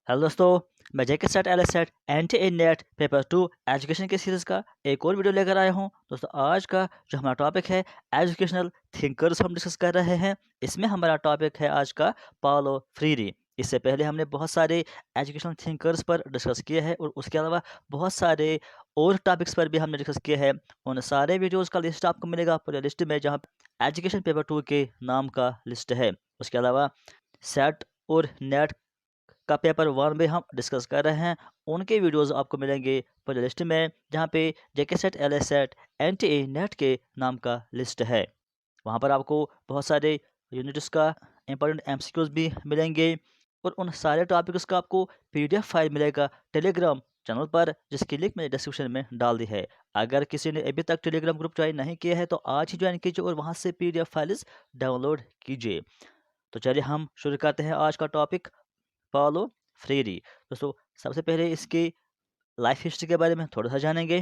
Hello दोस्तों, मैं JK SET L SET NTA NET paper 2 education के series का एक और वीडियो लेकर आया हूं। दोस्तों, आज का जो हमारा टॉपिक है एजुकेशनल थिंकर्स हम डिस्कस कर रहे हैं। इसमें हमारा टॉपिक है आज का पाउलो फ्रीरी। इससे पहले हमने बहुत सारे एजुकेशनल थिंकर्स पर डिस्कस किए हैं और उसके अलावा बहुत सारे और टॉपिक्स पर भी हमने डिस्कस किए हैं। उन सारे वीडियोज़ का लिस्ट आपको मिलेगा पूरे लिस्ट में, जहाँ एजुकेशन पेपर 2 के नाम का लिस्ट है। उसके अलावा सेट और नेट का पेपर 1 में हम डिस्कस कर रहे हैं, उनके वीडियोस आपको मिलेंगे प्ले लिस्ट में, जहाँ पे JK SET L SET N T A NET के नाम का लिस्ट है। वहाँ पर आपको बहुत सारे यूनिट्स का इंपॉर्टेंट एमसीक्यूज भी मिलेंगे और उन सारे टॉपिक्स का आपको पीडीएफ फाइल मिलेगा टेलीग्राम चैनल पर, जिसकी लिंक मैंने डिस्क्रिप्शन में डाल दी है। अगर किसी ने अभी तक टेलीग्राम ग्रुप ज्वाइन नहीं किया है तो आज ही ज्वाइन कीजिए और वहाँ से पीडीएफ फाइल्स डाउनलोड कीजिए। तो चलिए हम शुरू करते हैं आज का टॉपिक, पाउलो फ्रीरी। दोस्तों, सबसे पहले इसकी लाइफ हिस्ट्री के बारे में थोड़ा सा जानेंगे।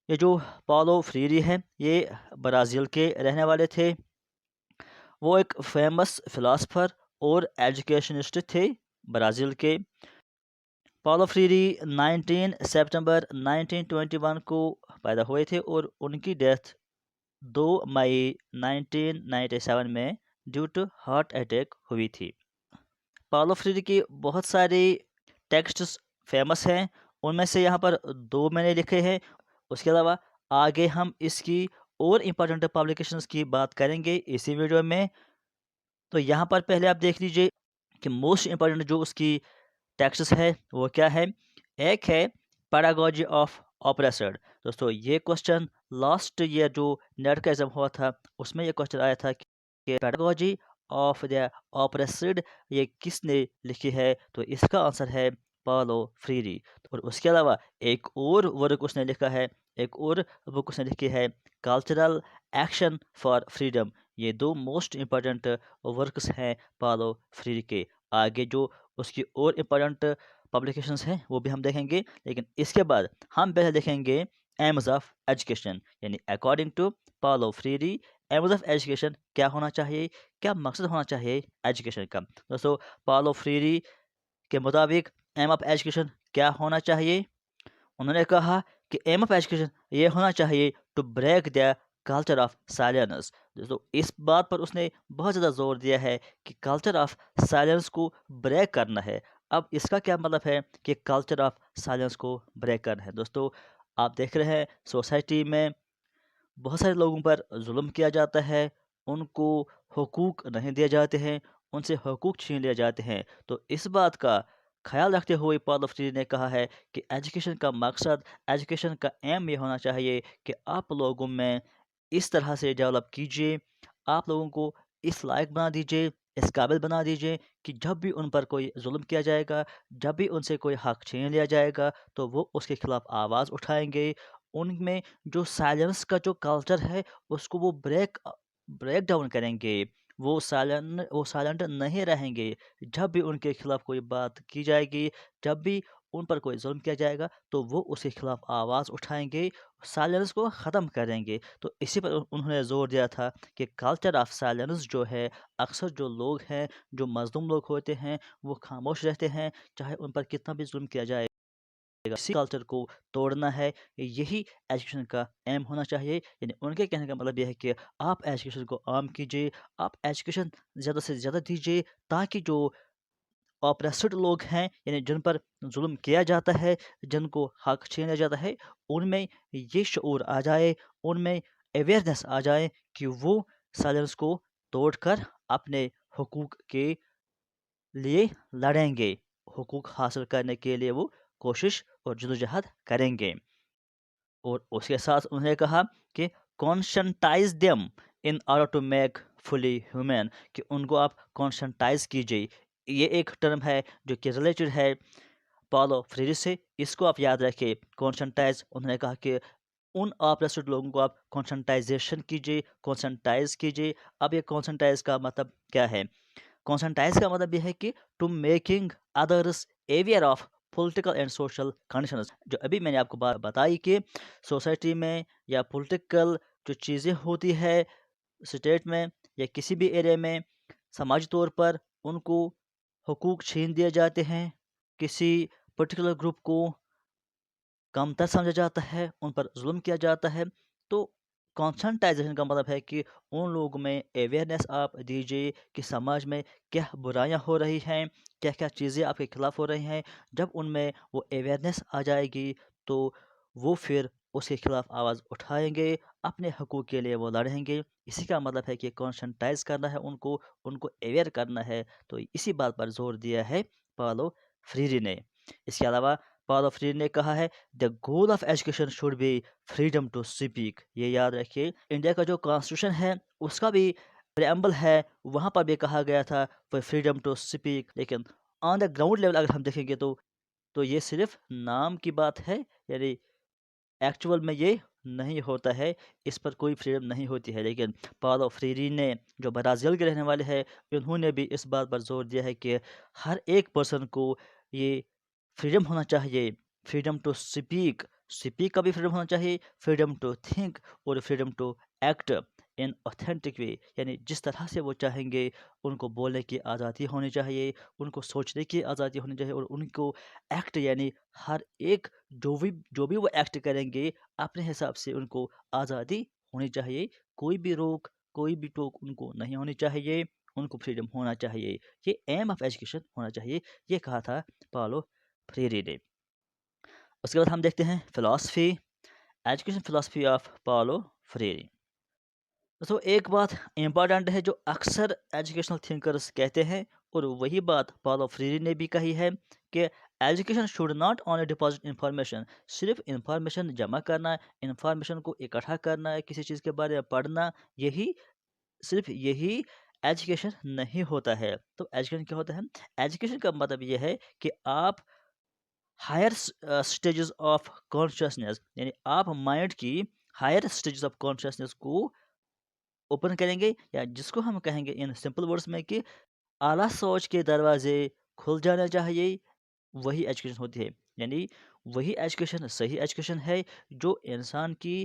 ये जो पाउलो फ्रीरी है, ये ब्राज़ील के रहने वाले थे। वो एक फेमस फिलासफर और एजुकेशनिस्ट थे ब्राज़ील के। पाउलो फ्रीरी 19 सितंबर 1921 को पैदा हुए थे और उनकी डेथ 2 मई 1997 में ड्यू टू हार्ट अटैक हुई थी। पाउलो फ्रीरी की बहुत सारी टेक्स्ट्स फेमस हैं, उनमें से यहाँ पर 2 मैंने लिखे हैं। उसके अलावा आगे हम इसकी और इम्पोर्टेंट पब्लिकेशंस की बात करेंगे इसी वीडियो में। तो यहाँ पर पहले आप देख लीजिए कि मोस्ट इम्पोर्टेंट जो उसकी टेक्स्ट्स है वो क्या है। एक है पैडागॉजी ऑफ ऑप्रेसर्ड। दोस्तों, ये क्वेश्चन लास्ट ईयर जो नेट का एग्जाम हुआ था उसमें ये क्वेश्चन आया था कि पैडागॉजी ऑफ द ऑप्रेस्ड ये किसने लिखी है, तो इसका आंसर है पाउलो फ्रीरी। और उसके अलावा एक और वर्क उसने लिखा है, एक और बुक उसने लिखी है, कल्चरल एक्शन फॉर फ्रीडम। ये 2 मोस्ट इम्पोर्टेंट वर्क्स हैं पाउलो फ्रीरी के। आगे जो उसकी और इम्पोर्टेंट पब्लिकेशंस हैं वो भी हम देखेंगे, लेकिन इसके बाद हम पहले देखेंगे एम्स ऑफ एजुकेशन, यानी according to Paulo Freire aims of education क्या होना चाहिए, क्या मकसद होना चाहिए एजुकेशन का। दोस्तों, पाउलो फ्रीरी के मुताबिक एम ऑफ एजुकेशन क्या होना चाहिए। उन्होंने कहा कि एम ऑफ एजुकेशन ये होना चाहिए to break the culture of silence. दोस्तों, इस बात पर उसने बहुत ज़्यादा जोर दिया है कि कल्चर ऑफ साइलेंस को ब्रेक करना है। अब इसका क्या मतलब है कि कल्चर ऑफ साइलेंस को ब्रेक करना है। दोस्तों, आप देख रहे हैं सोसाइटी में बहुत सारे लोगों पर जुल्म किया जाता है, उनको हुकूक नहीं दिए जाते हैं, उनसे हुकूक छीन लिए जाते हैं। तो इस बात का ख्याल रखते हुए पाउलो फ्रीरी ने कहा है कि एजुकेशन का मकसद, एजुकेशन का एम ये होना चाहिए कि आप लोगों में इस तरह से डेवलप कीजिए, आप लोगों को इस लायक बना दीजिए, इस काबिल बना दीजिए कि जब भी उन पर कोई जुल्म किया जाएगा, जब भी उनसे कोई हक छीन लिया जाएगा तो वो उसके खिलाफ आवाज़ उठाएंगे। उनमें जो साइलेंस का जो कल्चर है उसको वो ब्रेक डाउन करेंगे। वो साइलेंट नहीं रहेंगे। जब भी उनके खिलाफ कोई बात की जाएगी, जब भी उन पर कोई जुल्म किया जाएगा तो वो उसके खिलाफ आवाज़ उठाएंगे, साइलेंस को ख़त्म करेंगे। तो इसी पर उन्होंने ज़ोर दिया था कि कल्चर ऑफ साइलेंस जो है, अक्सर जो लोग हैं, जो मज़लूम लोग होते हैं, वो खामोश रहते हैं, चाहे उन पर कितना भी जुल्म किया जाए। इसी कल्चर को तोड़ना है, यही एजुकेशन का एम होना चाहिए। यानी उनके कहने का मतलब यह है कि आप एजुकेशन को आम कीजिए, आप एजुकेशन ज़्यादा से ज़्यादा दीजिए, ताकि जो ऑप्रेस्ड लोग हैं, यानी जिन पर जुल्म किया जाता है, जिनको हक छीना जाता है, उनमें ये शऊर आ जाए, उनमें अवेयरनेस आ जाए कि वो साइलेंस को तोड़कर अपने हुकूक के लिए लड़ेंगे, हुकूक हासिल करने के लिए वो कोशिश और जदोजहद करेंगे। और उसके साथ उन्होंने कहा कि conscientize them in order to make fully human, कि उनको आप कॉन्शंटाइज कीजिए। ये एक टर्म है जो कि रिलेटेड है पाउलो फ्रीरी से, इसको आप याद रखिए। कॉन्शंटाइज, उन्होंने कहा कि उन ऑप्रेस्ड लोगों को आप कॉन्शंटाइजेशन कीजिए, कॉन्शंटाइज कीजिए। अब ये कॉन्शंटाइज का मतलब क्या है? कॉन्शंटाइज का मतलब यह है कि to making others aware of political and social conditions. जो अभी मैंने आपको बात बताई कि सोसाइटी में या पॉलिटिकल जो चीज़ें होती है स्टेट में या किसी भी एरिया में, समाजी तौर पर उनको हुकूक छीन दिए जाते हैं, किसी पर्टिकुलर ग्रुप को कमतर समझा जाता है, उन पर जुल्म किया जाता है, तो कॉन्सर्टाइजेशन का मतलब है कि उन लोगों में अवेयरनेस आप दीजिए कि समाज में क्या बुराइयां हो रही हैं, क्या क्या चीज़ें आपके खिलाफ हो रही हैं। जब उनमें वो अवेयरनेस आ जाएगी तो वो फिर उसके खिलाफ आवाज़ उठाएंगे, अपने हकूक़ के लिए वो लड़ेंगे। इसी का मतलब है कि कॉन्सर्टाइज करना है उनको, उनको अवेयर करना है। तो इसी बात पर जोर दिया है पालो फ्रीरी ने। इसके अलावा पालो फ्रीरी ने कहा है the goal of education should be freedom to speak. ये याद रखिए, इंडिया का जो कॉन्स्टिट्यूशन है उसका भी प्रेम्बल है, वहाँ पर भी कहा गया था फॉर फ्रीडम टू स्पीक। लेकिन ऑन द ग्राउंड लेवल अगर हम देखेंगे तो ये सिर्फ नाम की बात है, यानी एक्चुअल में ये नहीं होता है, इस पर कोई फ्रीडम नहीं होती है। लेकिन पालो फ्रीरी ने, जो ब्राज़ील के रहने वाले हैं, उन्होंने भी इस बात पर जोर दिया है कि हर एक पर्सन को ये फ्रीडम होना चाहिए, फ्रीडम टू स्पीक, स्पीक का भी फ्रीडम होना चाहिए, फ्रीडम टू थिंक और freedom to act in authentic way. यानी जिस तरह से वो चाहेंगे उनको बोलने की आज़ादी होनी चाहिए, उनको सोचने की आज़ादी होनी चाहिए, और उनको एक्ट यानी हर एक जो भी वो एक्ट करेंगे अपने हिसाब से उनको आज़ादी होनी चाहिए। कोई भी रोक, कोई भी टोक उनको नहीं होनी चाहिए, उनको फ्रीडम होना चाहिए। ये एम ऑफ एजुकेशन होना चाहिए, ये कहा था पालो फ्रीरी ने। उसके बाद हम देखते हैं फिलॉसफी, एजुकेशन फिलॉसफी ऑफ पालो फ्रीरी। तो एक बात इम्पॉर्टेंट है जो अक्सर एजुकेशनल थिंकर्स कहते हैं, और वही बात पालो फ्रीरी ने भी कही है कि education should not only deposit information. सिर्फ इंफॉर्मेशन जमा करना, इंफॉर्मेशन को इकट्ठा करना है, किसी चीज़ के बारे में पढ़ना, यही सिर्फ यही एजुकेशन नहीं होता है। तो एजुकेशन क्या होता है? एजुकेशन का मतलब ये है कि आप हायर स्टेजेस ऑफ कॉन्शियसनेस, यानी आप माइंड की हायर स्टेजेस ऑफ कॉन्शियसनेस को ओपन करेंगे, या जिसको हम कहेंगे इन सिंपल वर्ड्स में कि आला सोच के दरवाजे खुल जाने चाहिए, वही एजुकेशन होती है। यानी वही एजुकेशन सही एजुकेशन है जो इंसान की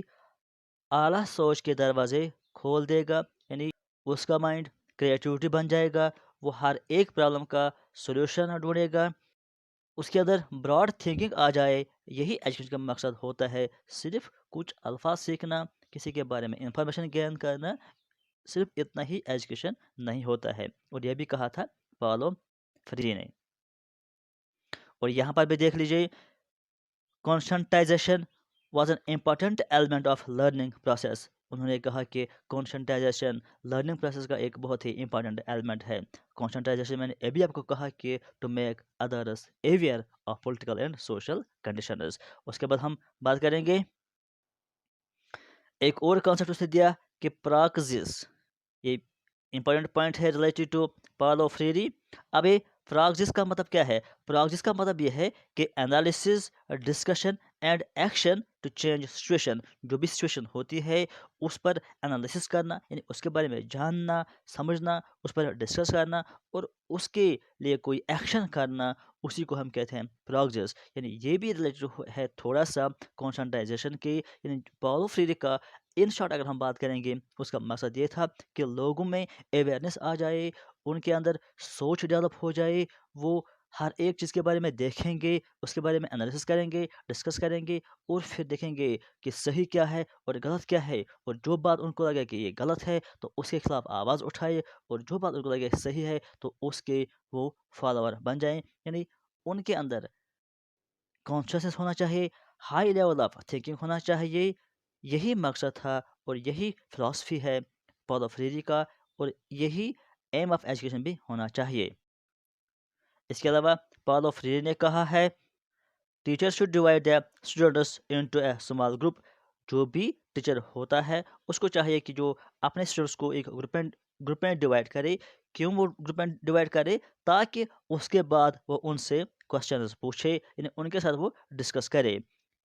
आला सोच के दरवाजे खोल देगा, यानी उसका माइंड क्रिएटिविटी बन जाएगा, वो हर एक प्रॉब्लम का सॉल्यूशन ढूंढेगा, उसके अंदर ब्रॉड थिंकिंग आ जाए। यही एजुकेशन का मकसद होता है। सिर्फ कुछ अल्फाज सीखना, किसी के बारे में इंफॉर्मेशन गेन करना, सिर्फ इतना ही एजुकेशन नहीं होता है। और यह भी कहा था पालो फ्री ने। और यहाँ पर भी देख लीजिए, conscientization was an important element of learning process. उन्होंने कहा कि कॉन्शंटाइजेशन लर्निंग प्रोसेस का एक बहुत ही इंपॉर्टेंट एलिमेंट है। कॉन्शंटाइजेशन मैंने अभी आपको कहा कि to make others aware of political and social conditions. उसके बाद हम बात करेंगे, एक और कॉन्सेप्ट उसने दिया कि प्राक्सिस। ये इंपॉर्टेंट पॉइंट है रिलेटेड टू पालो फ्रीरी। अब ये प्राक्सिस का मतलब क्या है? प्राक्सिस का मतलब ये है कि analysis, discussion and action to change situation. जो भी सिचुएशन होती है उस पर एनालिसिस करना, यानी उसके बारे में जानना, समझना, उस पर डिस्कस करना और उसके लिए कोई एक्शन करना, उसी को हम कहते हैं प्राक्सिस। यानी ये भी रिलेटेड है थोड़ा सा कॉन्शंटाइजेशन के। यानी पालो फ्रीरी का इन शॉर्ट अगर हम बात करेंगे, उसका मकसद ये था कि लोगों में अवेयरनेस आ जाए, उनके अंदर सोच डेवलप हो जाए, वो हर एक चीज़ के बारे में देखेंगे, उसके बारे में एनालिसिस करेंगे, डिस्कस करेंगे, और फिर देखेंगे कि सही क्या है और गलत क्या है। और जो बात उनको लगे कि ये गलत है तो उसके खिलाफ आवाज़ उठाए, और जो बात उनको लगे सही है तो उसके वो फॉलोअर बन जाएं। यानी उनके अंदर कॉन्शियसनेस होना चाहिए, हाई लेवल ऑफ थिंकिंग होना चाहिए। यही मकसद था और यही फिलॉसफी है पॉलो फ्रीरी का, और यही एम ऑफ एजुकेशन भी होना चाहिए। इसके अलावा पॉलो फ्रीरी ने कहा है teacher should divide the students into A small group. जो भी टीचर होता है उसको चाहिए कि जो अपने स्टूडेंट्स को एक ग्रुप में डिवाइड करे। क्यों वो ग्रुप में डिवाइड करे? ताकि उसके बाद वो उनसे क्वेश्चंस पूछे, यानी उनके साथ वो डिस्कस करे।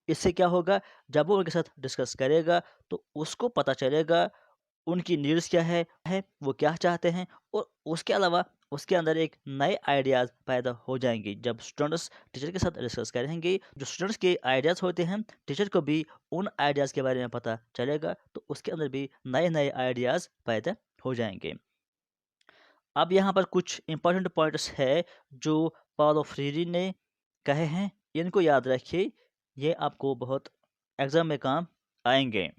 इससे क्या होगा? जब वो उनके साथ डिस्कस करेगा तो उसको पता चलेगा उनकी नीड्स क्या है, वो क्या चाहते हैं, और उसके अलावा उसके अंदर एक नए आइडियाज़ पैदा हो जाएंगे। जब स्टूडेंट्स टीचर के साथ डिस्कस करेंगे, जो स्टूडेंट्स के आइडियाज़ होते हैं, टीचर को भी उन आइडियाज़ के बारे में पता चलेगा, तो उसके अंदर भी नए नए आइडियाज़ पैदा हो जाएंगे। अब यहाँ पर कुछ इंपॉर्टेंट पॉइंट्स है जो पाउलो फ्रीरी ने कहे हैं, इनको याद रखिए, ये आपको बहुत एग्जाम में काम आएंगे।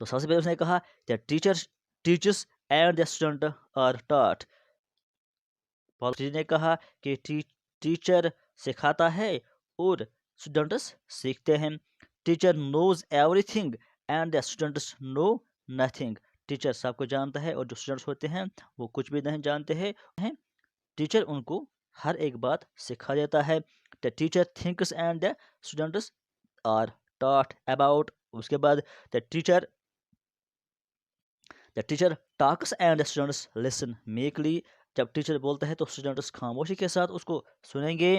तो सबसे पहले उसने कहा the teacher teachers and the student are taught. Paul ने कहा कि टीचर सिखाता है और स्टूडेंट्स सीखते हैं। Teacher knows everything and the students know nothing. Teacher सबको जानता है और जो स्टूडेंट्स होते हैं वो कुछ भी नहीं जानते हैं। टीचर उनको हर एक बात सिखा देता है। The teacher thinks and the students are taught about. उसके बाद the teacher talks and students listen meekly. जब टीचर बोलता है तो स्टूडेंट्स खामोशी के साथ उसको सुनेंगे।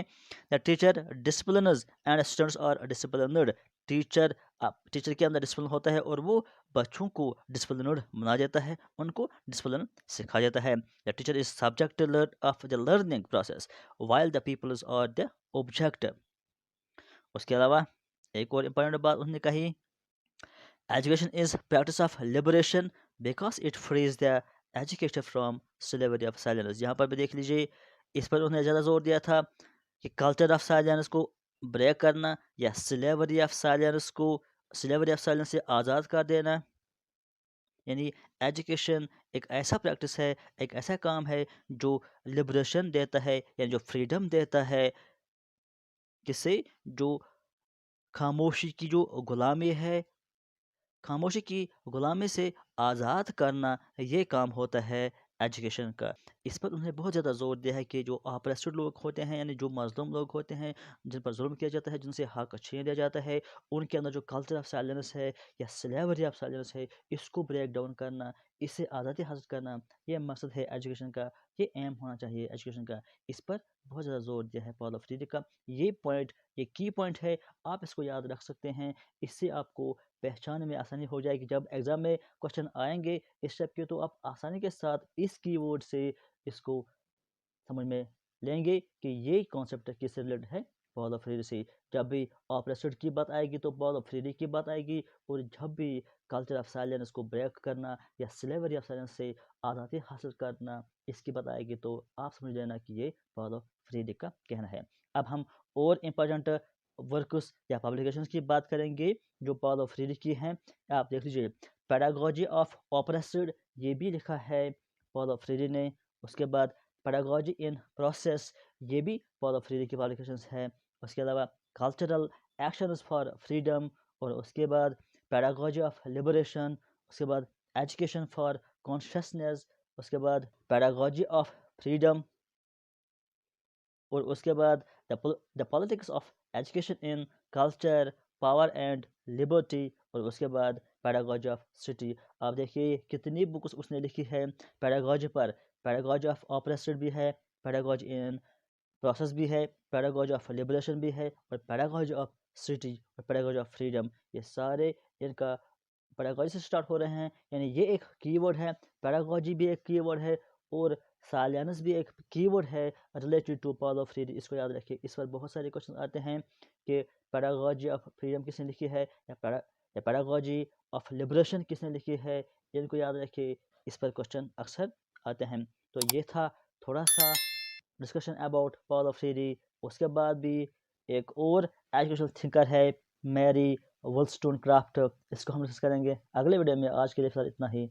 The teacher disciplines and students are disciplined. Teacher teacher के अंदर डिसिप्लिन होता है और वो बच्चों को डिसिप्लिनड बना देता है, उनको डिसिप्लिन सिखा देता है। The teacher is subject of the learning process while the peoples are the object. उसके अलावा एक और इम्पोर्टेंट बात उन्होंने कही, education is practice of liberation because it frees the educated from slavery of silence। यहाँ पर भी देख लीजिए, इस पर उन्होंने ज़्यादा जोर दिया था कि कल्चर ऑफ साइलेंस को ब्रेक करना या स्लेवरी ऑफ साइलेंस को स्लेवरी ऑफ साइलेंस से आज़ाद कर देना। यानी एजुकेशन एक ऐसा प्रैक्टिस है, एक ऐसा काम है जो लिबरेशन देता है, यानी जो फ्रीडम देता है, जिससे जो खामोशी की जो गुलामी है, खामोशी की गुलामी से आज़ाद करना, ये काम होता है एजुकेशन का। इस पर उन्होंने बहुत ज़्यादा जोर दिया है कि जो ऑप्रेस्ड लोग होते हैं, यानी जो मजलूम लोग होते हैं, जिन पर जुल्म किया जाता है, जिनसे हक छीन लिया जाता है, उनके अंदर जो कल्चर ऑफ साइलेंस है या स्लेवरी ऑफ साइलेंस है, इसको ब्रेक डाउन करना, इससे आज़ादी हासिल करना, ये मकसद है एजुकेशन का, ये एम होना चाहिए एजुकेशन का। इस पर बहुत ज़्यादा जोर दिया है पॉल ऑफ फ्रीडे का। ये पॉइंट, ये की पॉइंट है, आप इसको याद रख सकते हैं। इससे आपको पहचान में आसानी हो जाएगी। जब एग्ज़ाम में क्वेश्चन आएंगे इस टाइप के, तो आप आसानी के साथ इस कीवर्ड से इसको समझ में लेंगे कि ये कॉन्सेप्ट किससे रिलेटेड है, पॉल फ्रीडे से। जब भी ऑपरेशन की बात आएगी तो पॉल फ्रीडे की बात आएगी, और जब भी कल्चर ऑफ साइलेंस को ब्रेक करना या स्लेवरी ऑफ साइलेंस से आज़ादी हासिल करना, इसकी बात आएगी, तो आप समझ लेना कि ये पॉल फ्रीडे का कहना है। अब हम और इम्पोर्टेंट वर्क्स या पब्लिकेशंस की बात करेंगे जो पॉल फ्रीडे की हैं। आप देख लीजिए, पेडागोजी ऑफ ऑपरेस्ड, ये भी लिखा है पॉल फ्रीडे ने। उसके बाद पेडागोजी इन प्रोसेस, ये भी पॉल फ्रीडे की पब्लिकेशंस है। उसके अलावा कल्चरल एक्शंस फॉर फ्रीडम, और उसके बाद पेडागोजी ऑफ लिबरेशन, उसके बाद एजुकेशन फॉर कॉन्शियसनेस, उसके बाद पेडागोजी ऑफ फ्रीडम, और उसके बाद the politics of education in culture, power and liberty, और उसके बाद पेडागोजी ऑफ सिटी। आप देखिए कितनी बुक्स उसने लिखी है पेडागोजी पर। पेडागोजी ऑफ ऑपरेस्ड भी है, पेडागोजी इन प्रोसेस भी है, पेडागोजी ऑफ लिबरेशन भी है, और पेडागोजी ऑफ सिटी और पेडागोजी ऑफ फ्रीडम, ये सारे इनका पेडागोजी से स्टार्ट हो रहे हैं। यानी ये एक कीवर्ड है, पेडागोजी भी एक कीवर्ड है, और साइलेंस भी एक कीवर्ड है related to Paul of freedom. इसको याद रखिए। इस पर बहुत सारे क्वेश्चन आते हैं कि पेडागोजी ऑफ फ्रीडम किसने लिखी है, या पेडागोजी ऑफ लिबरेशन किसने लिखी है, इनको याद रखिए। इस पर क्वेश्चन अक्सर आते हैं। तो ये था थोड़ा सा डिस्कशन अबाउट पॉल ऑफ फ्रीडे। उसके बाद भी एक और एजुकेशनल थिंकर है मैरी वुllstonecraft, इसको हम डिस्कस करेंगे अगले वीडियो में। आज के लिए फिलहाल इतना ही।